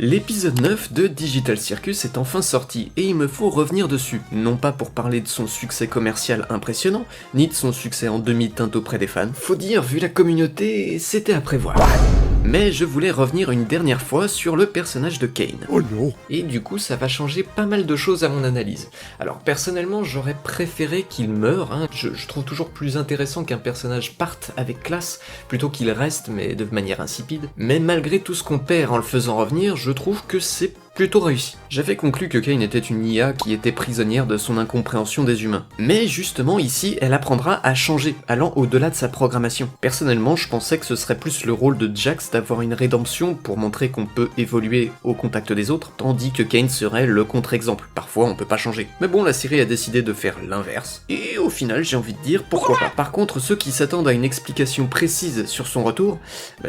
L'épisode 9 de Digital Circus est enfin sorti et il me faut revenir dessus, non pas pour parler de son succès commercial impressionnant, ni de son succès en demi-teinte auprès des fans, faut dire, vu la communauté, c'était à prévoir. Mais je voulais revenir une dernière fois sur le personnage de Kane. Oh non. Et du coup ça va changer pas mal de choses à mon analyse. Alors personnellement j'aurais préféré qu'il meure, je trouve toujours plus intéressant qu'un personnage parte avec classe, plutôt qu'il reste mais de manière insipide. Mais malgré tout ce qu'on perd en le faisant revenir, je trouve que c'est plutôt réussi. J'avais conclu que Kane était une IA qui était prisonnière de son incompréhension des humains. Mais justement ici, elle apprendra à changer, allant au-delà de sa programmation. Personnellement, je pensais que ce serait plus le rôle de Jax d'avoir une rédemption pour montrer qu'on peut évoluer au contact des autres, tandis que Kane serait le contre-exemple. Parfois, on peut pas changer. Mais bon, la série a décidé de faire l'inverse. Et au final, j'ai envie de dire, pourquoi pas. Par contre, ceux qui s'attendent à une explication précise sur son retour,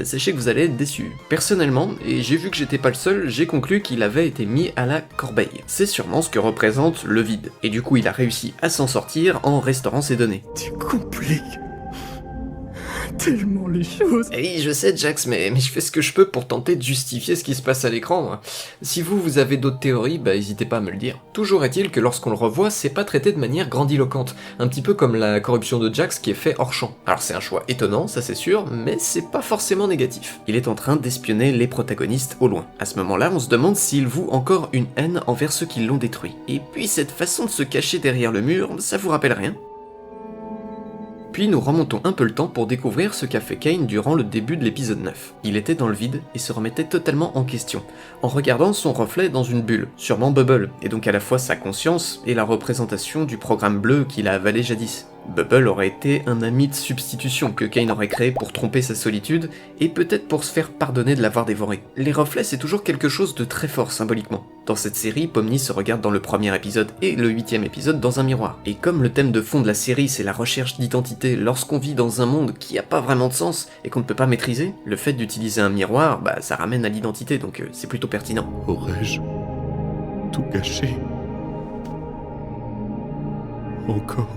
sachez que vous allez être déçus. Personnellement, et j'ai vu que j'étais pas le seul, j'ai conclu qu'il avait été mis à la corbeille. C'est sûrement ce que représente le vide. Et du coup, il a réussi à s'en sortir en restaurant ses données. Tu compliques tellement les choses. Et je sais Jax, mais je fais ce que je peux pour tenter de justifier ce qui se passe à l'écran. Si vous avez d'autres théories, n'hésitez pas à me le dire. Toujours est-il que lorsqu'on le revoit, c'est pas traité de manière grandiloquente, un petit peu comme la corruption de Jax qui est fait hors champ. Alors c'est un choix étonnant, ça c'est sûr, mais c'est pas forcément négatif. Il est en train d'espionner les protagonistes au loin. À ce moment-là, on se demande s'il voue encore une haine envers ceux qui l'ont détruit. Et puis cette façon de se cacher derrière le mur, ça vous rappelle rien ? Puis nous remontons un peu le temps pour découvrir ce qu'a fait Kane durant le début de l'épisode 9. Il était dans le vide et se remettait totalement en question, en regardant son reflet dans une bulle, sûrement Bubble, et donc à la fois sa conscience et la représentation du programme bleu qu'il a avalé jadis. Bubble aurait été un ami de substitution que Kane aurait créé pour tromper sa solitude, et peut-être pour se faire pardonner de l'avoir dévoré. Les reflets c'est toujours quelque chose de très fort symboliquement. Dans cette série, Pomni se regarde dans le premier épisode et le 8e épisode dans un miroir. Et comme le thème de fond de la série c'est la recherche d'identité lorsqu'on vit dans un monde qui a pas vraiment de sens et qu'on ne peut pas maîtriser, le fait d'utiliser un miroir, ça ramène à l'identité donc c'est plutôt pertinent. Aurais-je tout gâché? Encore?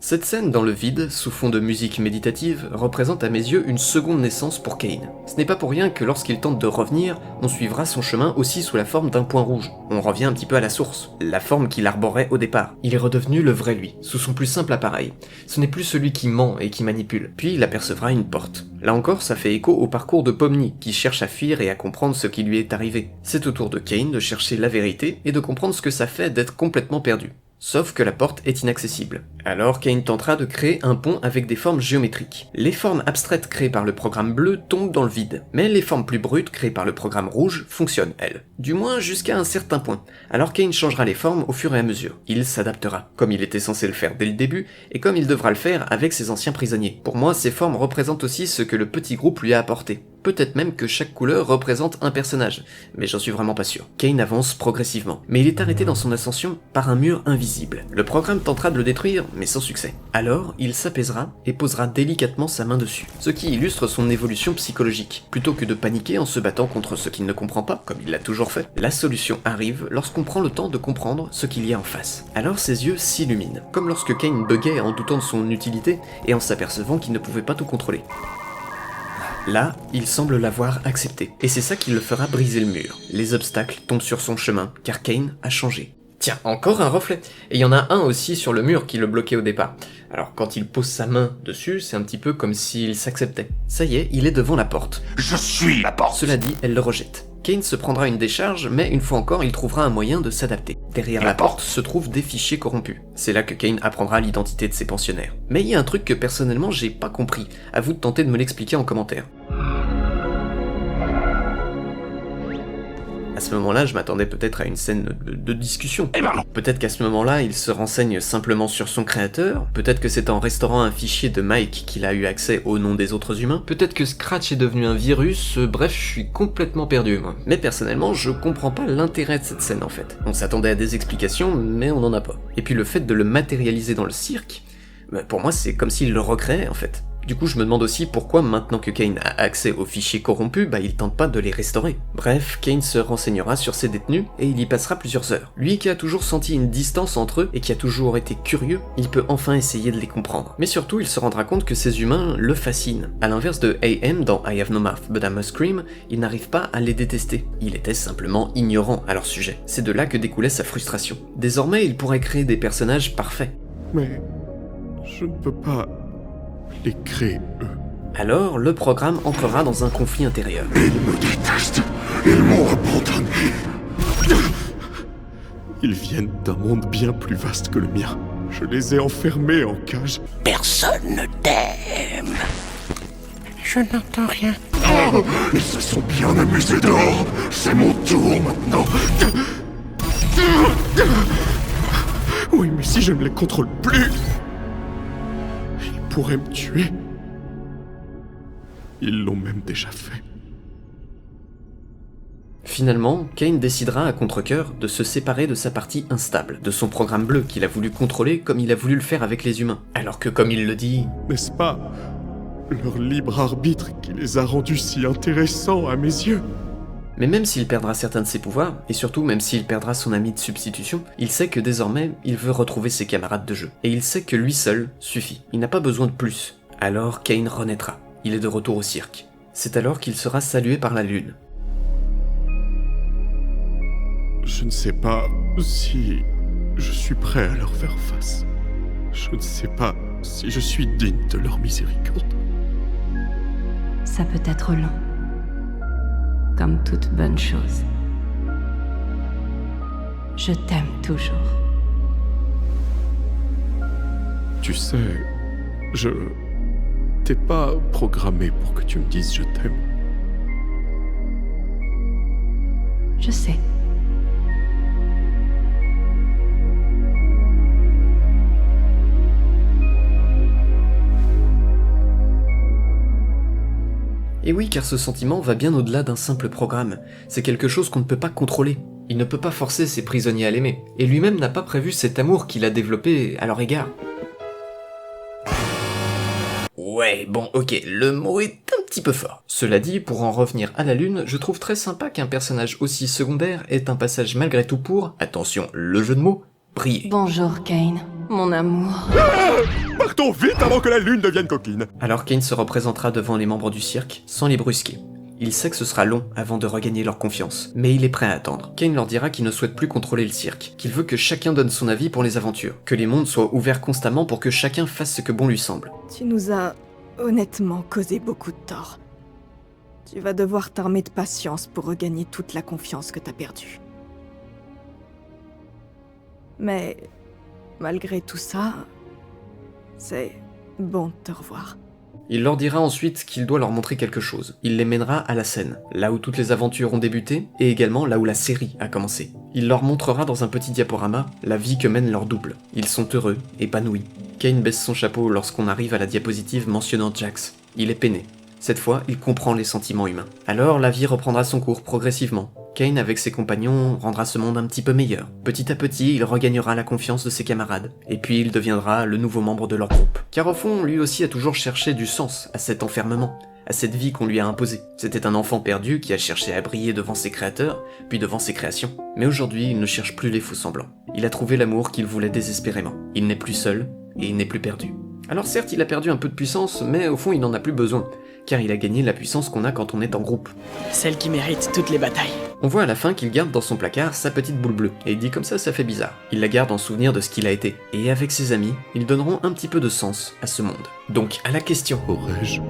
Cette scène dans le vide, sous fond de musique méditative, représente à mes yeux une seconde naissance pour Kane. Ce n'est pas pour rien que lorsqu'il tente de revenir, on suivra son chemin aussi sous la forme d'un point rouge. On revient un petit peu à la source, la forme qu'il arborait au départ. Il est redevenu le vrai lui, sous son plus simple appareil. Ce n'est plus celui qui ment et qui manipule. Puis il apercevra une porte. Là encore, ça fait écho au parcours de Pomni, qui cherche à fuir et à comprendre ce qui lui est arrivé. C'est au tour de Kane de chercher la vérité et de comprendre ce que ça fait d'être complètement perdu. Sauf que la porte est inaccessible. Alors Kane tentera de créer un pont avec des formes géométriques. Les formes abstraites créées par le programme bleu tombent dans le vide, mais les formes plus brutes créées par le programme rouge fonctionnent, elles. Du moins jusqu'à un certain point. Alors Kane changera les formes au fur et à mesure. Il s'adaptera, comme il était censé le faire dès le début, et comme il devra le faire avec ses anciens prisonniers. Pour moi, ces formes représentent aussi ce que le petit groupe lui a apporté. Peut-être même que chaque couleur représente un personnage, mais j'en suis vraiment pas sûr. Kane avance progressivement, mais il est arrêté dans son ascension par un mur invisible. Le programme tentera de le détruire, mais sans succès. Alors, il s'apaisera et posera délicatement sa main dessus, ce qui illustre son évolution psychologique. Plutôt que de paniquer en se battant contre ce qu'il ne comprend pas, comme il l'a toujours fait, la solution arrive lorsqu'on prend le temps de comprendre ce qu'il y a en face. Alors ses yeux s'illuminent, comme lorsque Kane buguait en doutant de son utilité et en s'apercevant qu'il ne pouvait pas tout contrôler. Là, il semble l'avoir accepté, et c'est ça qui le fera briser le mur. Les obstacles tombent sur son chemin, car Kane a changé. Tiens, encore un reflet. Et il y en a un aussi sur le mur qui le bloquait au départ. Alors quand il pose sa main dessus, c'est un petit peu comme s'il s'acceptait. Ça y est, il est devant la porte. Je suis la porte. Cela dit, elle le rejette. Kane se prendra une décharge, mais une fois encore, il trouvera un moyen de s'adapter. Derrière la porte se trouvent des fichiers corrompus. C'est là que Kane apprendra l'identité de ses pensionnaires. Mais il y a un truc que personnellement j'ai pas compris. À vous de tenter de me l'expliquer en commentaire. À ce moment-là, je m'attendais peut-être à une scène de discussion. Peut-être qu'à ce moment-là, il se renseigne simplement sur son créateur, peut-être que c'est en restaurant un fichier de Mike qu'il a eu accès au nom des autres humains, peut-être que Scratch est devenu un virus, bref, je suis complètement perdu, moi. Mais personnellement, je comprends pas l'intérêt de cette scène en fait. On s'attendait à des explications, mais on en a pas. Et puis le fait de le matérialiser dans le cirque, pour moi c'est comme s'il le recréait en fait. Du coup, je me demande aussi pourquoi, maintenant que Kane a accès aux fichiers corrompus, il tente pas de les restaurer. Bref, Kane se renseignera sur ces détenus et il y passera plusieurs heures. Lui qui a toujours senti une distance entre eux et qui a toujours été curieux, il peut enfin essayer de les comprendre. Mais surtout, il se rendra compte que ces humains le fascinent. À l'inverse de AM dans I Have No Mouth But I Must Scream, il n'arrive pas à les détester. Il était simplement ignorant à leur sujet. C'est de là que découlait sa frustration. Désormais, il pourrait créer des personnages parfaits. Mais je ne peux pas les créer, eux. Alors, le programme entrera dans un conflit intérieur. Ils me détestent. Ils m'ont abandonné. Ils viennent d'un monde bien plus vaste que le mien. Je les ai enfermés en cage. Personne ne t'aime. Je n'entends rien. Oh, ils se sont bien amusés dehors. C'est mon tour maintenant. Oui, mais si je ne les contrôle plus, ils pourraient me tuer. Ils l'ont même déjà fait. Finalement, Kane décidera à contre-cœur de se séparer de sa partie instable, de son programme bleu qu'il a voulu contrôler comme il a voulu le faire avec les humains. Alors que comme il le dit... N'est-ce pas leur libre arbitre qui les a rendus si intéressants à mes yeux? Mais même s'il perdra certains de ses pouvoirs, et surtout même s'il perdra son ami de substitution, il sait que désormais, il veut retrouver ses camarades de jeu. Et il sait que lui seul suffit. Il n'a pas besoin de plus. Alors Kane renaîtra. Il est de retour au cirque. C'est alors qu'il sera salué par la lune. Je ne sais pas si je suis prêt à leur faire face. Je ne sais pas si je suis digne de leur miséricorde. Ça peut être lent. Comme toute bonne chose. Je t'aime toujours. Tu sais, je t'ai pas programmé pour que tu me dises je t'aime. Je sais. Et oui, car ce sentiment va bien au-delà d'un simple programme. C'est quelque chose qu'on ne peut pas contrôler. Il ne peut pas forcer ses prisonniers à l'aimer. Et lui-même n'a pas prévu cet amour qu'il a développé à leur égard. Ouais, bon, ok, le mot est un petit peu fort. Cela dit, pour en revenir à la Lune, je trouve très sympa qu'un personnage aussi secondaire ait un passage malgré tout pour, attention, le jeu de mots, briller. Bonjour, Kane, mon amour. Partons vite avant que la lune devienne coquine. Alors Kane se représentera devant les membres du cirque, sans les brusquer. Il sait que ce sera long avant de regagner leur confiance, mais il est prêt à attendre. Kane leur dira qu'il ne souhaite plus contrôler le cirque, qu'il veut que chacun donne son avis pour les aventures, que les mondes soient ouverts constamment pour que chacun fasse ce que bon lui semble. Tu nous as honnêtement causé beaucoup de tort. Tu vas devoir t'armer de patience pour regagner toute la confiance que t'as perdue. Mais malgré tout ça, c'est bon de te revoir. Il leur dira ensuite qu'il doit leur montrer quelque chose. Il les mènera à la scène, là où toutes les aventures ont débuté, et également là où la série a commencé. Il leur montrera dans un petit diaporama la vie que mène leur double. Ils sont heureux, épanouis. Kane baisse son chapeau lorsqu'on arrive à la diapositive mentionnant Jax. Il est peiné. Cette fois, il comprend les sentiments humains. Alors, la vie reprendra son cours progressivement. Kane, avec ses compagnons, rendra ce monde un petit peu meilleur. Petit à petit, il regagnera la confiance de ses camarades. Et puis, il deviendra le nouveau membre de leur groupe. Car au fond, lui aussi a toujours cherché du sens à cet enfermement, à cette vie qu'on lui a imposée. C'était un enfant perdu qui a cherché à briller devant ses créateurs, puis devant ses créations. Mais aujourd'hui, il ne cherche plus les faux semblants. Il a trouvé l'amour qu'il voulait désespérément. Il n'est plus seul, et il n'est plus perdu. Alors certes, il a perdu un peu de puissance, mais au fond, il n'en a plus besoin, car il a gagné la puissance qu'on a quand on est en groupe. Celle qui mérite toutes les batailles. On voit à la fin qu'il garde dans son placard sa petite boule bleue, et il dit comme ça fait bizarre. Il la garde en souvenir de ce qu'il a été, et avec ses amis, ils donneront un petit peu de sens à ce monde. Donc, à la question. Aurais-je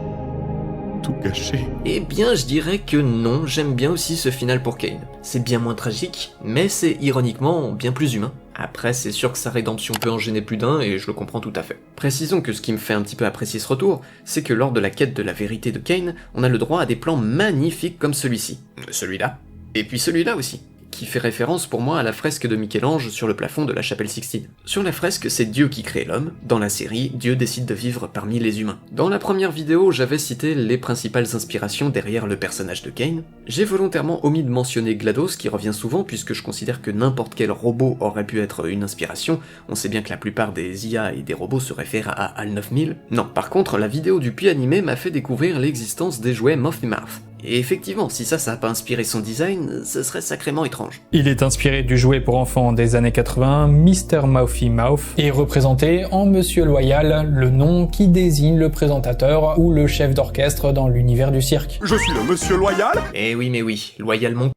tout gâché? Eh bien, je dirais que non, j'aime bien aussi ce final pour Kane. C'est bien moins tragique, mais c'est ironiquement bien plus humain. Après, c'est sûr que sa rédemption peut en gêner plus d'un, et je le comprends tout à fait. Précisons que ce qui me fait un petit peu apprécier ce retour, c'est que lors de la quête de la vérité de Kane, on a le droit à des plans magnifiques comme celui-ci. Celui-là. Et puis celui-là aussi. qui fait référence pour moi à la fresque de Michel-Ange sur le plafond de la chapelle Sixtine. Sur la fresque, c'est Dieu qui crée l'homme. Dans la série, Dieu décide de vivre parmi les humains. Dans la première vidéo, j'avais cité les principales inspirations derrière le personnage de Kane. J'ai volontairement omis de mentionner GLaDOS, qui revient souvent puisque je considère que n'importe quel robot aurait pu être une inspiration. On sait bien que la plupart des IA et des robots se réfèrent à HAL 9000. Non, par contre, la vidéo du puits animé m'a fait découvrir l'existence des jouets Mouthy Mouth. Et effectivement, si ça a pas inspiré son design, ce serait sacrément étrange. Il est inspiré du jouet pour enfants des années 80, Mr. Mouthy Mouth, et représenté en Monsieur Loyal, le nom qui désigne le présentateur ou le chef d'orchestre dans l'univers du cirque. Je suis le Monsieur Loyal. Eh oui, mais oui, loyal mon...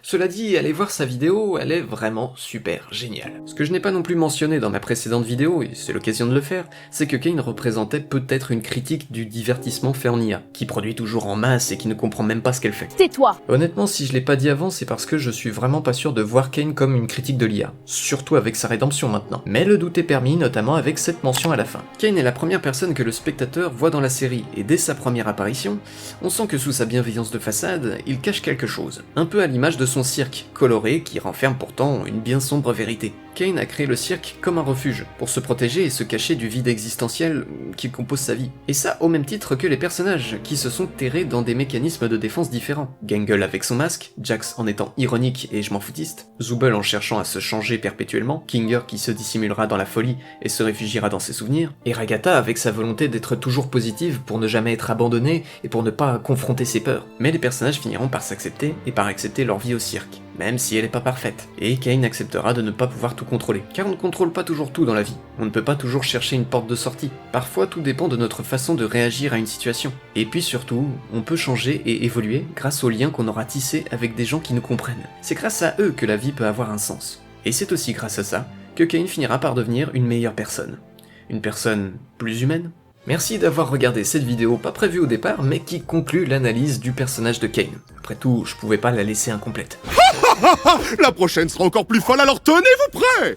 Cela dit, allez voir sa vidéo, elle est vraiment super géniale. Ce que je n'ai pas non plus mentionné dans ma précédente vidéo, et c'est l'occasion de le faire, c'est que Kane représentait peut-être une critique du divertissement fait en IA, qui produit toujours en masse et qui ne comprend même pas ce qu'elle fait. Tais-toi! Honnêtement, si je l'ai pas dit avant, c'est parce que je suis vraiment pas sûr de voir Kane comme une critique de l'IA, surtout avec sa rédemption maintenant. Mais le doute est permis, notamment avec cette mention à la fin. Kane est la première personne que le spectateur voit dans la série, et dès sa première apparition, on sent que sous sa bienveillance de façade, il cache quelque chose, un peu à l'image de son cirque, coloré, qui renferme pourtant une bien sombre vérité. Kane a créé le cirque comme un refuge, pour se protéger et se cacher du vide existentiel qui compose sa vie. Et ça au même titre que les personnages, qui se sont terrés dans des mécanismes de défense différents. Gangle avec son masque, Jax en étant ironique et je m'en foutiste, Zooble en cherchant à se changer perpétuellement, Kinger qui se dissimulera dans la folie et se réfugiera dans ses souvenirs, et Ragatha avec sa volonté d'être toujours positive pour ne jamais être abandonnée et pour ne pas confronter ses peurs. Mais les personnages finiront par s'accepter et par accepter leur vie au cirque, même si elle est pas parfaite. Et Kane acceptera de ne pas pouvoir tout contrôler, car on ne contrôle pas toujours tout dans la vie. On ne peut pas toujours chercher une porte de sortie. Parfois tout dépend de notre façon de réagir à une situation. Et puis surtout, on peut changer et évoluer grâce aux liens qu'on aura tissés avec des gens qui nous comprennent. C'est grâce à eux que la vie peut avoir un sens. Et c'est aussi grâce à ça que Kane finira par devenir une meilleure personne. Une personne plus humaine. Merci d'avoir regardé cette vidéo pas prévue au départ, mais qui conclut l'analyse du personnage de Kane. Après tout, je pouvais pas la laisser incomplète. La prochaine sera encore plus folle, alors tenez-vous prêts.